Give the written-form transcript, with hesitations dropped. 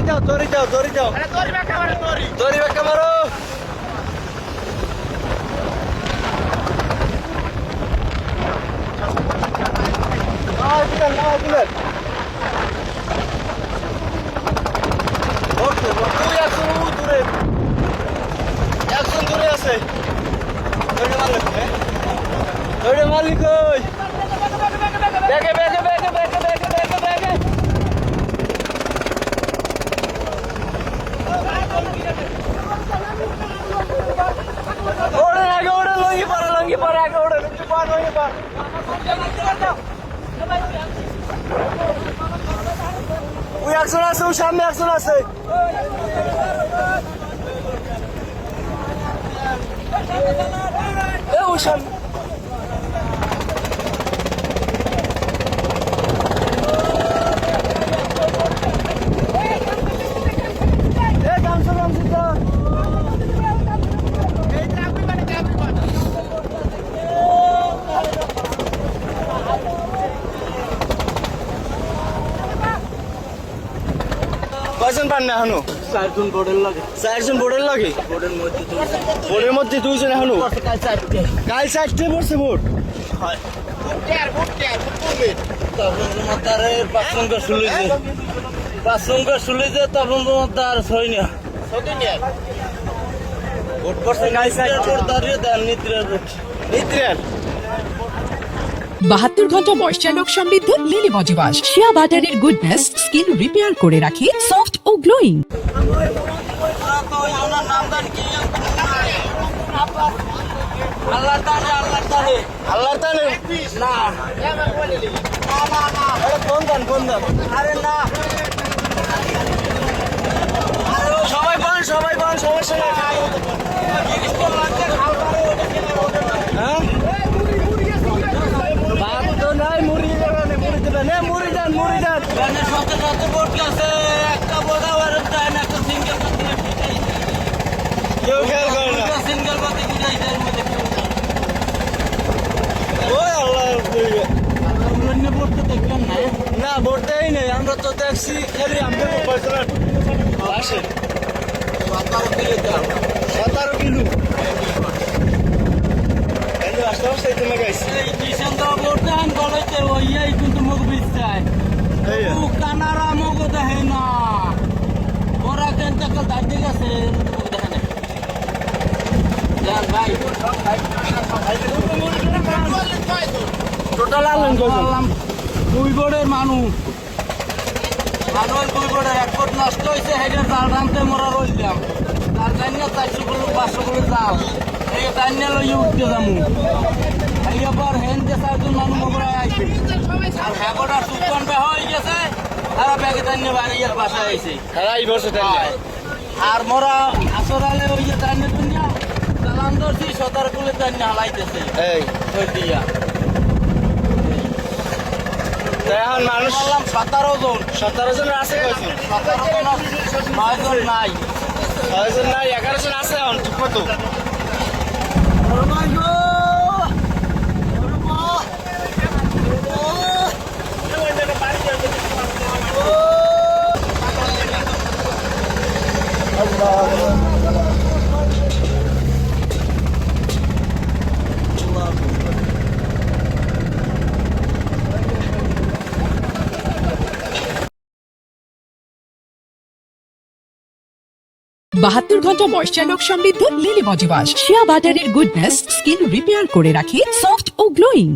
যাও দড়ি ব্যাখ্যা মারো দূরে আছে মালিক ওই ব্যাগে ব্যাগে ব্যাগে ব্যাগে ব্যাগে ব্যাগে ব্যাগে ওড়ে আগে ওড়ে লঙ্গি পার আগে ওড়ে লঙ্গি পার ওই একজন আছে ওই সামনে একজন আছে ওই সামনে কয়জন পান না এখনো চারজন বোর্ডের লাগে বোর্ডের মধ্যে দুইজন এখনো কাল চারটে পড়ছে ভোট ভোট পড়ছে কাল নিত্রের 72 ঘন্টা ময়েশ্চার সমৃদ্ধ লিলি বডি ওয়াশ শিয়া বাটারের গুডনেস স্কিন রিপেয়ার করে রাখে সফট ও গ্লোয়িং। আল্লাহর তানে না কোন দান আরে না সবাই পান সমস্যা নাই হ্যাঁ বাপ তো নাই মুড়ি দেবেন মুড়ি দেন একটা বোঝা আর একটা সিঙ্গেল কেউ খেয়াল করে না সিঙ্গেল পাতি বুঝাইছে এর মধ্যে ওই আল্লাহ অন্য পড়তে দেখলেন না ভোট দেয় নেই আমরা তো দেখছি খালি আমরা আসে 17 কিলো আসতে আসতে তুমি গাইছি এই কিষানরা ভোট দেন বলাইতে ওই কিন্তু মুখ বিছায় ও কানারা মুখ দেখে না ওরা কেন টাকা দাঁড়িয়ে গেছে মুখ দেখে না জান ভাই টোটাল আনলেন কয়জন দুই বোর্ডের মানুষ দুই বোর্ডের এক বোর্ড নষ্ট হয়েছে হেডের জাল টানতে মোরা রইলাম তার জানি না 400 কিলো 500 কিলো জাল এই টাইনে লই উঠতে যামু এইবার হেন যে চারজন মানুষ মোরা আইছে আর হ্যাগোটা সুকান বে হয়ে গেছে তারা ব্যাগে টাইনে বাড়ির বাসায় আইছে হ্যাঁ এই বছর আর মোরা আসরালে ওই যে টাইনে দুনিয়া চালান ধরছি 17 কিলো টাইনে হালাইতেছে এই ওই দিয়া এখন মানুষ 17 জন আছে কয়জন 9 জন নাই 6 জন নাই 11 জন আছে এখন ঠিক মতো বাহাত্তর ঘন্টা ময়েশ্চার সমৃদ্ধ লিলি বডি ওয়াশ শিয়া বাটারের গুডনেস স্কিন রিপেয়ার করে রাখে সফট ও গ্লোয়িং।